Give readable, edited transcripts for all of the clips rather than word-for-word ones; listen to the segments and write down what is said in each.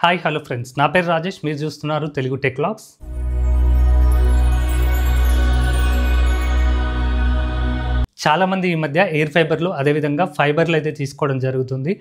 Hi hello friends, నా పేరు రాజేష్. మీరు చూస్తున్నారు తెలుగు టెక్ వ్లాగ్స్. చాలామంది ఈ మధ్య ఎయిర్ ఫైబర్లు అదేవిధంగా ఫైబర్లు అయితే తీసుకోవడం జరుగుతుంది.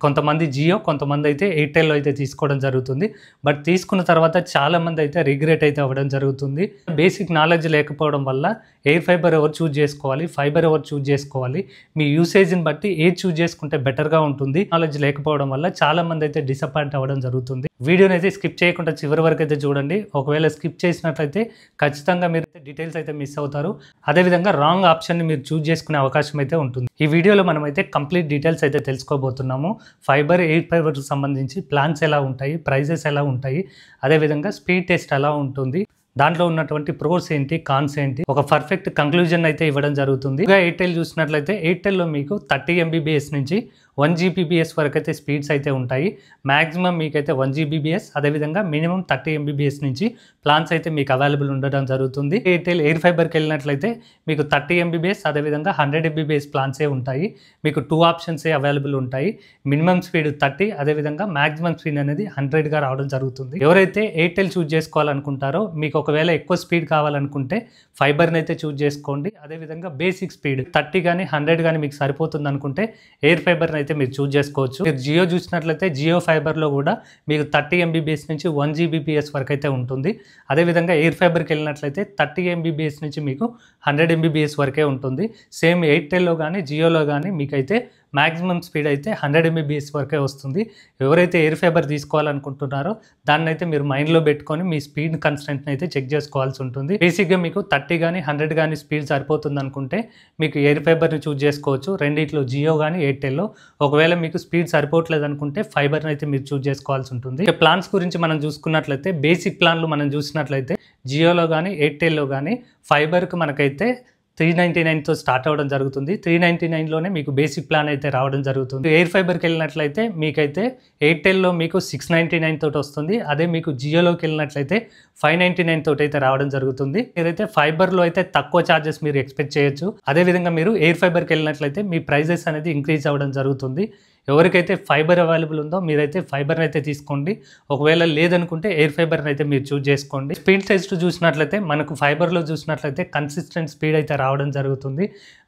కొంతమంది జియో, కొంతమంది అయితే ఎయిర్టెల్లో అయితే తీసుకోవడం జరుగుతుంది. బట్ తీసుకున్న తర్వాత చాలామంది అయితే రిగ్రెట్ అయితే అవ్వడం జరుగుతుంది. బేసిక్ నాలెడ్జ్ లేకపోవడం వల్ల ఎయిర్ ఫైబర్ ఎవరు చూజ్ చేసుకోవాలి, ఫైబర్ ఎవరు చూజ్ చేసుకోవాలి, మీ యూసేజ్ని బట్టి ఏది చూజ్ చేసుకుంటే బెటర్గా ఉంటుంది. నాలెడ్జ్ లేకపోవడం వల్ల చాలామంది అయితే డిసప్పాయింట్ అవ్వడం జరుగుతుంది. వీడియోని అయితే స్కిప్ చేయకుండా చివరి వరకు అయితే చూడండి. ఒకవేళ స్కిప్ చేసినట్లయితే ఖచ్చితంగా మీరు డీటెయిల్స్ అయితే మిస్ అవుతారు. అదేవిధంగా రాంగ్ ఆప్షన్ని మీరు చూజ్ చేసుకునే అవకాశం అయితే ఉంటుంది. ఈ వీడియోలో మనం అయితే కంప్లీట్ డీటెయిల్స్ అయితే తెలుసుకోబోతున్నాము. ఫైబర్, ఎయిర్ ఫైబర్కి సంబంధించి ప్లాన్స్ ఎలా ఉంటాయి, ప్రైజెస్ ఎలా ఉంటాయి, అదేవిధంగా స్పీడ్ టెస్ట్ ఎలా ఉంటుంది, దాంట్లో ఉన్నటువంటి ప్రోస్ ఏంటి, కాన్స్ ఏంటి, ఒక పర్ఫెక్ట్ కంక్లూజన్ అయితే ఇవ్వడం జరుగుతుంది. ఇంకా ఎయిర్టెల్ చూసినట్లయితే ఎయిర్టెల్లో మీకు 30 MBPS నుంచి 1 Gbps వరకు అయితే స్పీడ్స్ అయితే ఉంటాయి. మ్యాక్సిమం మీకైతే 1 Gbps, అదేవిధంగా మినిమం 30 MBPS నుంచి ప్లాన్స్ అయితే మీకు అవైలబుల్ ఉండడం జరుగుతుంది. ఎయిర్టెల్ ఎయిర్ ఫైబర్కి వెళ్ళినట్లయితే మీకు 30 MBPS, అదేవిధంగా 100 MBPS ప్లాన్సే ఉంటాయి. మీకు 2 ఆప్షన్సే అవైలబుల్ ఉంటాయి. మినిమం స్పీడ్ 30, అదేవిధంగా మ్యాక్సిమం స్పీడ్ అనేది 100గా రావడం జరుగుతుంది. ఎవరైతే ఎయిర్టెల్ చూజ్ చేసుకోవాలనుకుంటారో, మీకు ఒకవేళ ఎక్కువ స్పీడ్ కావాలనుకుంటే ఫైబర్ని అయితే చూజ్ చేసుకోండి. అదేవిధంగా బేసిక్ స్పీడ్ 30 కానీ 100 కానీ మీకు సరిపోతుంది అనుకుంటే ఎయిర్ ఫైబర్ని అయితే మీరు చూజ్ చేసుకోవచ్చు. మీరు జియో చూసినట్లయితే జియో ఫైబర్లో కూడా మీకు 30 MBPS నుంచి 1 Gbps వరకు అయితే ఉంటుంది. అదేవిధంగా ఎయిర్ ఫైబర్కి వెళ్ళినట్లయితే 30 MBPS నుంచి మీకు 100 MBPS వరకే ఉంటుంది. సేమ్ ఎయిర్టెల్లో కానీ జియోలో కానీ మీకైతే మ్యాక్సిమం స్పీడ్ అయితే 100 MBPS వరకే వస్తుంది. ఎవరైతే ఎయిర్ ఫైబర్ తీసుకోవాలనుకుంటున్నారో దాన్ని అయితే మీరు మైండ్లో పెట్టుకొని మీ స్పీడ్ కన్స్టెంట్ని అయితే చెక్ చేసుకోవాల్సి ఉంటుంది. బేసిక్గా మీకు 30 కానీ 100 కానీ స్పీడ్ సరిపోతుంది అనుకుంటే మీకు ఎయిర్ ఫైబర్ని చూజ్ చేసుకోవచ్చు. రెండిట్లో జియో కానీ ఎయిర్టెల్లో. ఒకవేళ మీకు స్పీడ్ సరిపోవట్లేదు అనుకుంటే ఫైబర్ని అయితే మీరు చూజ్ చేసుకోవాల్సి ఉంటుంది. ప్లాన్స్ గురించి మనం చూసుకున్నట్లయితే బేసిక్ ప్లాన్లు మనం చూసినట్లయితే జియోలో కానీ ఎయిర్టెల్లో కానీ ఫైబర్కి మనకైతే 399తో స్టార్ట్ అవ్వడం జరుగుతుంది. 399లోనే మీకు బేసిక్ ప్లాన్ అయితే రావడం జరుగుతుంది. ఎయిర్ ఫైబర్కి వెళ్ళినట్లయితే మీకైతే ఎయిర్టెల్లో మీకు 699 తోటి వస్తుంది. అదే మీకు జియోలోకి వెళ్ళినట్లయితే 599 తోటి అయితే రావడం జరుగుతుంది. మీరైతే ఫైబర్లో అయితే తక్కువ ఛార్జెస్ మీరు ఎక్స్పెక్ట్ చేయొచ్చు. అదేవిధంగా మీరు ఎయిర్ ఫైబర్కి వెళ్ళినట్లయితే మీ ప్రైజెస్ అనేది ఇంక్రీజ్ అవ్వడం జరుగుతుంది. ఎవరికైతే ఫైబర్ అవైలబుల్ ఉందో మీరైతే ఫైబర్ని అయితే తీసుకోండి. ఒకవేళ లేదనుకుంటే ఎయిర్ ఫైబర్ని అయితే మీరు చూజ్ చేసుకోండి. స్పీడ్ టెస్ట్ చూసినట్లయితే మనకు ఫైబర్లో చూసినట్లయితే కన్సిస్టెంట్ స్పీడ్ అయితే రావడం జరుగుతుంది.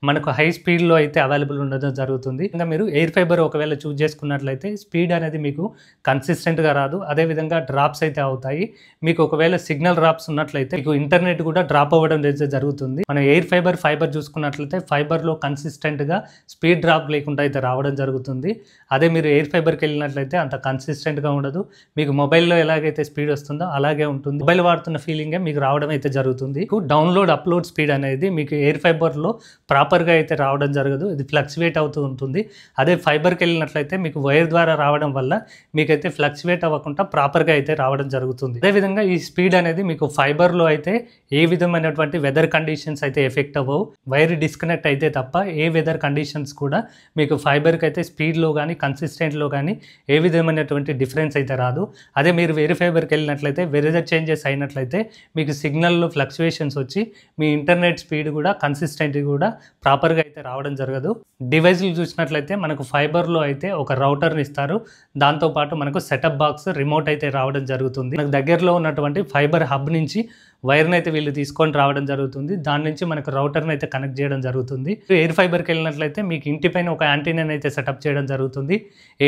మనకు హై స్పీడ్లో అయితే అవైలబుల్ ఉండడం జరుగుతుంది. ఇంకా మీరు ఎయిర్ ఫైబర్ ఒకవేళ చూజ్ చేసుకున్నట్లయితే స్పీడ్ అనేది మీకు కన్సిస్టెంట్గా రాదు. అదేవిధంగా డ్రాప్స్ అయితే అవుతాయి. మీకు ఒకవేళ సిగ్నల్ డ్రాప్స్ ఉన్నట్లయితే మీకు ఇంటర్నెట్ కూడా డ్రాప్ అవ్వడం అయితే జరుగుతుంది. మనం ఎయిర్ ఫైబర్ చూసుకున్నట్లయితే ఫైబర్లో కన్సిస్టెంట్గా స్పీడ్ డ్రాప్ లేకుండా అయితే రావడం జరుగుతుంది. అదే మీరు ఎయిర్ ఫైబర్కి వెళ్ళినట్లయితే అంత కన్సిస్టెంట్గా ఉండదు. మీకు మొబైల్లో ఎలాగైతే స్పీడ్ వస్తుందో అలాగే ఉంటుంది. మొబైల్ వాడుతున్న ఫీలింగే మీకు రావడం అయితే జరుగుతుంది. డౌన్లోడ్ అప్లోడ్ స్పీడ్ అనేది మీకు ఎయిర్ ఫైబర్లో ప్రాపర్గా అయితే రావడం జరగదు. ఇది ఫ్లక్చువేట్ అవుతూ ఉంటుంది. అదే ఫైబర్కి వెళ్ళినట్లయితే మీకు వైర్ ద్వారా రావడం వల్ల మీకైతే ఫ్లక్చువేట్ అవ్వకుండా ప్రాపర్గా అయితే రావడం జరుగుతుంది. అదేవిధంగా ఈ స్పీడ్ అనేది మీకు ఫైబర్లో అయితే ఏ విధమైనటువంటి వెదర్ కండిషన్స్ అయితే ఎఫెక్ట్ అవ్వవు. వైర్ డిస్కనెక్ట్ అయితే తప్ప ఏ వెదర్ కండిషన్స్ కూడా మీకు ఫైబర్కి అయితే స్పీడ్లో కానీ కన్సిస్టెంట్లో కానీ ఏ విధమైనటువంటి డిఫరెన్స్ అయితే రాదు. అదే మీరు ఎయిర్ ఫైబర్కి వెళ్ళినట్లయితే వెదర్ చేంజెస్ అయినట్లయితే మీకు సిగ్నల్లో ఫ్లక్చువేషన్స్ వచ్చి మీ ఇంటర్నెట్ స్పీడ్ కూడా కన్సిస్టెంట్ కూడా ప్రాపర్గా అయితే రావడం జరగదు. డివైస్లు చూసినట్లయితే మనకు ఫైబర్లో అయితే ఒక రౌటర్ని ఇస్తారు. దాంతోపాటు మనకు సెటప్ బాక్స్, రిమోట్ అయితే రావడం జరుగుతుంది. మనకు దగ్గరలో ఉన్నటువంటి ఫైబర్ హబ్ నుంచి వైర్ని అయితే వీళ్ళు తీసుకొని రావడం జరుగుతుంది. దాని నుంచి మనకు రౌటర్ని అయితే కనెక్ట్ చేయడం జరుగుతుంది. ఎయిర్ ఫైబర్కి వెళ్ళినట్లయితే మీకు ఇంటిపైన ఒక యాంటీనాని అయితే సెటప్ చేయడం జరుగుతుంది.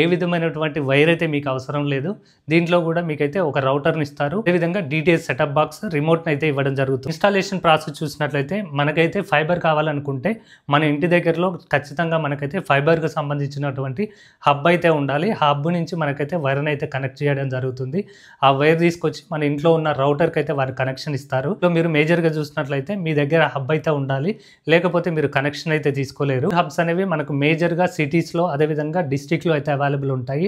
ఏ విధమైనటువంటి వైర్ అయితే మీకు అవసరం లేదు. దీంట్లో కూడా మీకైతే ఒక రౌటర్ని ఇస్తారు. అదేవిధంగా DTS సెటప్ బాక్స్, రిమోట్ని అయితే ఇవ్వడం జరుగుతుంది. ఇన్స్టాలేషన్ ప్రాసెస్ చూసినట్లయితే మనకైతే ఫైబర్ కావాలనుకుంటే మన ఇంటి దగ్గరలో ఖచ్చితంగా మనకైతే ఫైబర్కి సంబంధించినటువంటి హబ్ అయితే ఉండాలి. ఆ హబ్ నుంచి మనకైతే వైర్ని అయితే కనెక్ట్ చేయడం జరుగుతుంది. ఆ వైర్ తీసుకొచ్చి మన ఇంట్లో ఉన్న రౌటర్కి అయితే వారి కనెక్షన్ ఇస్తారు. మీరు మేజర్గా చూసినట్లయితే మీ దగ్గర హబ్ అయితే ఉండాలి, లేకపోతే మీరు కనెక్షన్ అయితే తీసుకోలేరు. హబ్స్ అనేవి మనకు మేజర్గా సిటీస్లో, అదేవిధంగా డిస్ట్రిక్ట్లో అయితే అవైలబుల్ ఉంటాయి.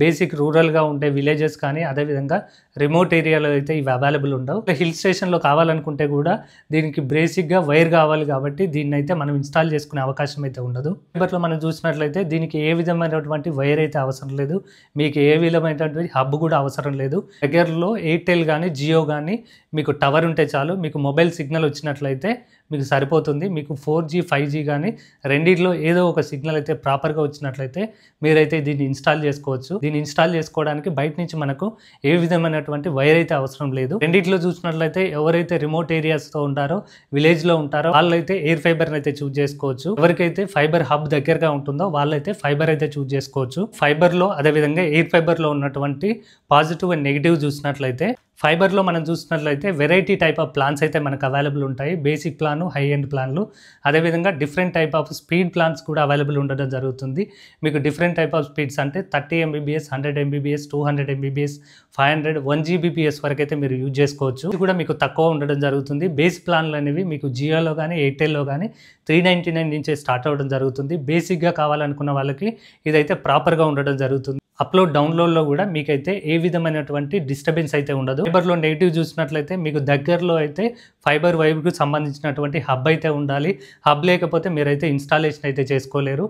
బేసిక్ రూరల్గా ఉండే విలేజెస్ కానీ అదేవిధంగా రిమోట్ ఏరియాలో అయితే ఇవి అవైలబుల్ ఉండవు. హిల్ స్టేషన్లో కావాలనుకుంటే కూడా దీనికి బేసిక్గా వైర్ కావాలి కాబట్టి దీన్ని అయితే మనం ఇన్స్టాల్ చేసుకునే అవకాశం అయితే ఉండదు. ఫైబర్లో మనం చూసినట్లయితే దీనికి ఏ విధమైనటువంటి వైర్ అయితే అవసరం లేదు. మీకు ఏ విధమైనటువంటి హబ్ కూడా అవసరం లేదు. దగ్గరలో ఎయిర్టెల్ కానీ జియో కానీ మీకు టవర్ ఉంటే చాలు. మీకు మొబైల్ సిగ్నల్ వచ్చినట్లయితే మీకు సరిపోతుంది. మీకు 4G, 5G కానీ రెండిట్లో ఏదో ఒక సిగ్నల్ అయితే ప్రాపర్గా వచ్చినట్లయితే మీరైతే దీన్ని ఇన్స్టాల్ చేసుకోవచ్చు. దీన్ని ఇన్స్టాల్ చేసుకోవడానికి బయట నుంచి మనకు ఏ విధమైనటువంటి వైర్ అయితే అవసరం లేదు. రెండిట్లో చూసినట్లయితే ఎవరైతే రిమోట్ ఏరియాస్తో ఉంటారో, విలేజ్లో ఉంటారో వాళ్ళైతే ఎయిర్ ఫైబర్ని అయితే చూస్ చేసుకోవచ్చు. ఎవరికైతే ఫైబర్ హబ్ దగ్గరగా ఉంటుందో వాళ్ళైతే ఫైబర్ అయితే చూస్ చేసుకోవచ్చు. ఫైబర్లో అదేవిధంగా ఎయిర్ ఫైబర్లో ఉన్నటువంటి పాజిటివ్ అండ్ నెగిటివ్ చూసినట్లయితే ఫైబర్లో మనం చూసినట్లయితే వెరైటీ టైప్ ఆఫ్ ప్లాన్స్ అయితే మనకు అవైలబుల్ ఉంటాయి. బేసిక్ ప్లాను, హై ఎండ్ ప్లాన్లు, అదేవిధంగా different type of speed plans కూడా అవైలబుల్ ఉండడం జరుగుతుంది. మీకు డిఫరెంట్ టైప్ ఆఫ్ స్పీడ్స్ అంటే 30 Mbps, 100 Mbps, 200 Mbps, 500, 1 Gbps వరకు అయితే మీరు యూజ్ చేసుకోవచ్చు. ఇది కూడా మీకు తక్కువ ఉండడం జరుగుతుంది. బేస్ ప్లాన్లు అనేవి మీకు జియోలో కానీ ఎయిర్టెల్లో కానీ 399 నుంచే స్టార్ట్ అవ్వడం జరుగుతుంది. బేసిక్గా కావాలనుకున్న వాళ్ళకి ఇదైతే ప్రాపర్గా ఉండడం జరుగుతుంది. అప్లోడ్ డౌన్లోడ్లో కూడా మీకైతే ఏ విధమైనటువంటి డిస్టర్బెన్స్ అయితే ఉండదు. ఫైబర్లో నెగిటివ్ చూసినట్లయితే మీకు దగ్గరలో అయితే ఫైబర్ వైర్కు సంబంధించినటువంటి హబ్ అయితే ఉండాలి. హబ్ లేకపోతే మీరైతే ఇన్స్టాలేషన్ అయితే చేసుకోలేరు.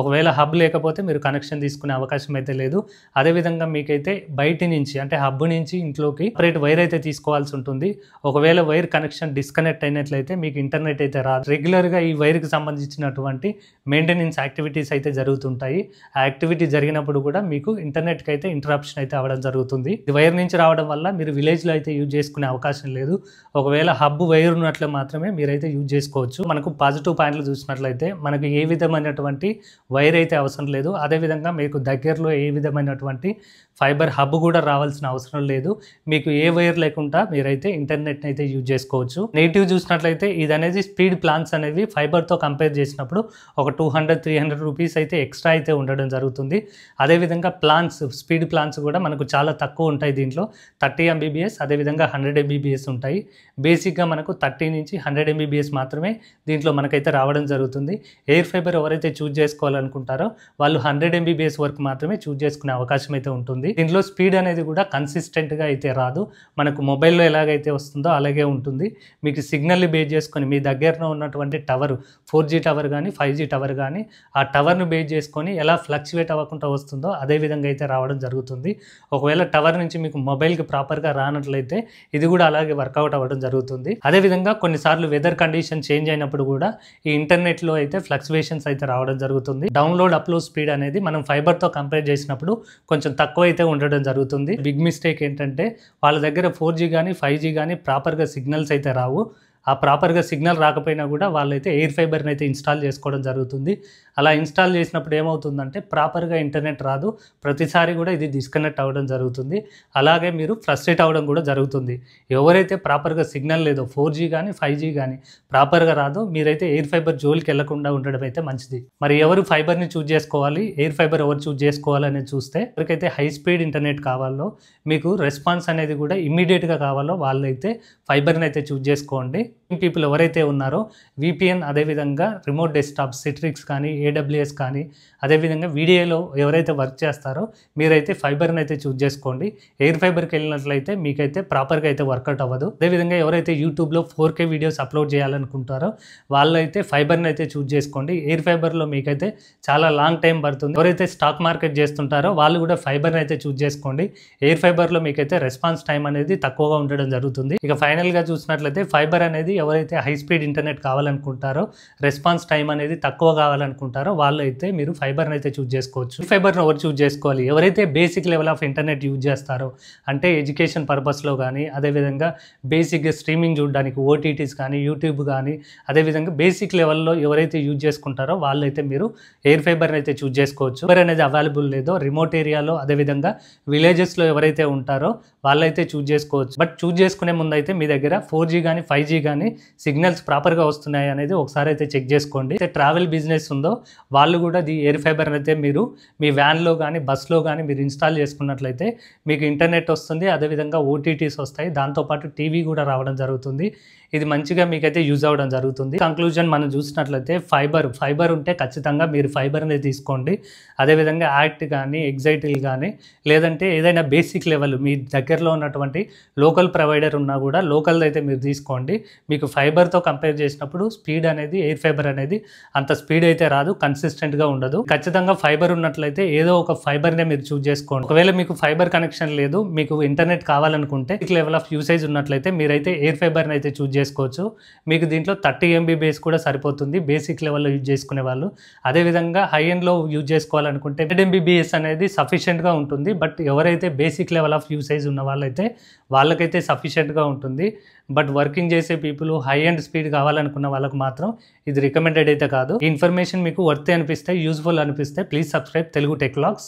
ఒకవేళ హబ్ లేకపోతే మీరు కనెక్షన్ తీసుకునే అవకాశం అయితే లేదు. అదేవిధంగా మీకైతే బయటి నుంచి అంటే హబ్ నుంచి ఇంట్లోకి సపరేట్ వైర్ అయితే తీసుకోవాల్సి ఉంటుంది. ఒకవేళ వైర్ కనెక్షన్ డిస్కనెక్ట్ అయినట్లయితే మీకు ఇంటర్నెట్ అయితే రాదు. రెగ్యులర్గా ఈ వైర్కి సంబంధించినటువంటి మెయింటెనెన్స్ యాక్టివిటీస్ అయితే జరుగుతుంటాయి. ఆ యాక్టివిటీ జరిగినప్పుడు కూడా మీకు ఇంటర్నెట్కి అయితే ఇంటరప్షన్ అయితే అవ్వడం జరుగుతుంది. ఇది వైర్ నుంచి రావడం వల్ల మీరు విలేజ్లో అయితే యూజ్ చేసుకునే అవకాశం లేదు. ఒకవేళ హబ్ వైర్ ఉన్నట్లు మాత్రమే మీరైతే యూజ్ చేసుకోవచ్చు. మనకు పాజిటివ్ పాయింట్లు చూసినట్లయితే మనకు ఏ విధమైనటువంటి వైర్ అయితే అవసరం లేదు. అదేవిధంగా మీకు దగ్గరలో ఏ విధమైనటువంటి ఫైబర్ హబ్ కూడా రావాల్సిన అవసరం లేదు. మీకు ఏ వైర్ లేకుండా మీరైతే ఇంటర్నెట్ని అయితే యూజ్ చేసుకోవచ్చు. నెగిటివ్ చూసినట్లయితే ఇది అనేది స్పీడ్ ప్లాన్స్ అనేవి ఫైబర్తో కంపేర్ చేసినప్పుడు ఒక 200-300 రూపీస్ అయితే ఎక్స్ట్రా అయితే ఉండడం జరుగుతుంది. అదేవిధంగా ప్లాన్స్, స్పీడ్ ప్లాన్స్ కూడా మనకు చాలా తక్కువ ఉంటాయి. దీంట్లో 30 Mbps అదేవిధంగా 100 Mbps ఉంటాయి. బేసిక్గా మనకు 30 నుంచి 100 Mbps మాత్రమే దీంట్లో మనకైతే రావడం జరుగుతుంది. ఎయిర్ ఫైబర్ ఎవరైతే చూజ్ చేసుకోవాలనుకుంటారో వాళ్ళు 100 Mbps వరకు మాత్రమే చూజ్ చేసుకునే అవకాశం అయితే ఉంటుంది. దీంట్లో స్పీడ్ అనేది కూడా కన్సిస్టెంట్గా అయితే రాదు. మనకు మొబైల్లో ఎలాగైతే వస్తుందో అలాగే ఉంటుంది. మీకు సిగ్నల్ని బేస్ చేసుకొని మీ దగ్గరలో ఉన్నటువంటి టవర్ 4G టవర్ కానీ 5G టవర్ కానీ ఆ టవర్ను బేస్ చేసుకొని ఎలా ఫ్లక్చువేట్ అవ్వకుండా వస్తుందో అదే విధంగా అయితే రావడం జరుగుతుంది. ఒకవేళ టవర్ నుంచి మీకు మొబైల్కి ప్రాపర్గా రానట్లయితే ఇది కూడా అలాగే వర్కౌట్ అవ్వడం జరుగుతుంది. అదేవిధంగా కొన్నిసార్లు వెదర్ కండిషన్ చేంజ్ అయినప్పుడు కూడా ఈ ఇంటర్నెట్లో అయితే ఫ్లక్చువేషన్స్ అయితే రావడం జరుగుతుంది. డౌన్లోడ్ అప్లోడ్ స్పీడ్ అనేది మనం ఫైబర్తో కంపేర్ చేసినప్పుడు కొంచెం తక్కువ అయితే ఉండడం జరుగుతుంది. బిగ్ మిస్టేక్ ఏంటంటే వాళ్ళ దగ్గర 4G కానీ 5G కానీ ప్రాపర్గా సిగ్నల్స్ అయితే రావు. ఆ ప్రాపర్గా సిగ్నల్ రాకపోయినా కూడా వాళ్ళైతే ఎయిర్ ఫైబర్ని అయితే ఇన్స్టాల్ చేసుకోవడం జరుగుతుంది. అలా ఇన్స్టాల్ చేసినప్పుడు ఏమవుతుందంటే ప్రాపర్గా ఇంటర్నెట్ రాదు. ప్రతిసారి కూడా ఇది డిస్కనెక్ట్ అవ్వడం జరుగుతుంది. అలాగే మీరు ఫ్రస్ట్రేట్ అవ్వడం కూడా జరుగుతుంది. ఎవరైతే ప్రాపర్గా సిగ్నల్ లేదో 4G కానీ 5G కానీ ప్రాపర్గా రాదో మీరైతే ఎయిర్ ఫైబర్ జోలికి వెళ్లకుండా ఉండడం అయితే మంచిది. మరి ఎవరు ఫైబర్ని చూజ్ చేసుకోవాలి, ఎయిర్ ఫైబర్ ఎవరు చూజ్ చేసుకోవాలని చూస్తే ఎవరికైతే హై స్పీడ్ ఇంటర్నెట్ కావాలో, మీకు రెస్పాన్స్ అనేది కూడా ఇమ్మీడియట్గా కావాలో వాళ్ళైతే ఫైబర్ని అయితే చూజ్ చేసుకోండి. పీపుల్ ఎవరైతే ఉన్నారో VPN అదేవిధంగా రిమోట్ డెస్క్టాప్ సిట్రిక్స్ కానీ AWS కానీ అదేవిధంగా వీడియోలో ఎవరైతే వర్క్ చేస్తారో మీరైతే ఫైబర్ని అయితే చూజ్ చేసుకోండి. ఎయిర్ ఫైబర్కి వెళ్ళినట్లయితే మీకైతే ప్రాపర్గా అయితే వర్కౌట్ అవ్వదు. అదేవిధంగా ఎవరైతే యూట్యూబ్లో 4K వీడియోస్ అప్లోడ్ చేయాలనుకుంటారో వాళ్ళైతే ఫైబర్ని అయితే చూజ్ చేసుకోండి. ఎయిర్ ఫైబర్లో మీకైతే చాలా లాంగ్ టైం పడుతుంది. ఎవరైతే స్టాక్ మార్కెట్ చేస్తుంటారో వాళ్ళు కూడా ఫైబర్ని అయితే చూజ్ చేసుకోండి. ఎయిర్ ఫైబర్లో మీకైతే రెస్పాన్స్ టైం అనేది తక్కువగా ఉండడం జరుగుతుంది. ఇక ఫైనల్గా చూసినట్లయితే ఫైబర్ అనేది ఎవరైతే హై స్పీడ్ ఇంటర్నెట్ కావాలనుకుంటారో, రెస్పాన్స్ టైం అనేది తక్కువ కావాలనుకుంటారో వాళ్ళైతే మీరు ఫైబర్ని అయితే చూజ్ చేసుకోవచ్చు. ఫైబర్ని ఎవరు చూజ్ చేసుకోవాలి? ఎవరైతే basic level of internet use చేస్తారో అంటే ఎడ్యుకేషన్ పర్పస్లో కానీ అదేవిధంగా బేసిక్గా స్ట్రీమింగ్ చూడడానికి OTTs కానీ యూట్యూబ్ కానీ అదేవిధంగా బేసిక్ లెవెల్లో ఎవరైతే యూజ్ చేసుకుంటారో వాళ్ళైతే మీరు ఎయిర్ ఫైబర్ని అయితే చూజ్ చేసుకోవచ్చు. ఫైబర్ అనేది అవైలబుల్ లేదో రిమోట్ ఏరియాలో అదేవిధంగా విలేజెస్లో ఎవరైతే ఉంటారో వాళ్ళైతే చూజ్ చేసుకోవచ్చు. బట్ చూజ్ చేసుకునే ముందు అయితే మీ దగ్గర 4G కానీ 5G కానీ సిగ్నల్స్ ప్రాపర్గా వస్తున్నాయి అనేది ఒకసారి అయితే చెక్ చేసుకోండి. ట్రావెల్ బిజినెస్ ఉందో వాళ్ళు కూడా ఈ ఎయిర్ ఫైబర్ అయితే మీరు మీ వ్యాన్లో కానీ బస్లో కానీ మీరు ఇన్స్టాల్ చేసుకున్నట్లయితే మీకు ఇంటర్నెట్ వస్తుంది. అదేవిధంగా OTTs వస్తాయి. దాంతోపాటు టీవీ కూడా రావడం జరుగుతుంది. ఇది మంచిగా మీకైతే యూజ్ అవ్వడం జరుగుతుంది. కంక్లూజన్ మనం చూసినట్లయితే ఫైబర్ ఉంటే ఖచ్చితంగా మీరు ఫైబర్ని తీసుకోండి. అదేవిధంగా యాక్ట్ కానీ ఎగ్జైటిల్ కానీ లేదంటే ఏదైనా బేసిక్ లెవెల్ మీ దగ్గరలో ఉన్నటువంటి లోకల్ ప్రొవైడర్ ఉన్నా కూడా లోకల్ అయితే మీరు తీసుకోండి. మీకు ఫైబర్తో కంపేర్ చేసినప్పుడు స్పీడ్ అనేది ఎయిర్ ఫైబర్ అనేది అంత స్పీడ్ అయితే రాదు, కన్సిస్టెంట్గా ఉండదు. ఖచ్చితంగా ఫైబర్ ఉన్నట్లయితే ఏదో ఒక ఫైబర్నే మీరు చూస్ చేసుకోండి. ఒకవేళ మీకు ఫైబర్ కనెక్షన్ లేదు, మీకు ఇంటర్నెట్ కావాలనుకుంటే లెవెల్ ఆఫ్ యూసేజ్ ఉన్నట్లయితే మీరైతే ఎయిర్ ఫైబర్ని అయితే చూస్ చేసుకోవచ్చు. మీకు దీంట్లో 30 MB కూడా సరిపోతుంది బేసిక్ లెవెల్లో యూజ్ చేసుకునే వాళ్ళు. అదేవిధంగా హై ఎండ్లో యూజ్ చేసుకోవాలనుకుంటే 100 MB అనేది సఫిషియెంట్గా ఉంటుంది. బట్ ఎవరైతే బేసిక్ లెవెల్ ఆఫ్ యూసేజ్ ఉన్న వాళ్ళైతే వాళ్ళకైతే సఫిషియెంట్గా ఉంటుంది. బట్ వర్కింగ్ చేసే పీపుల్ హై ఎండ్ స్పీడ్ కావాలనుకున్న వాళ్ళకు మాత్రం ఇది రికమెండెడ్ అయితే కాదు. ఈ ఇన్ఫర్మేషన్ మీకు వర్త్ అనిపిస్తే, యూజ్ఫుల్ అనిపిస్తే please subscribe Telugu tech vlogs.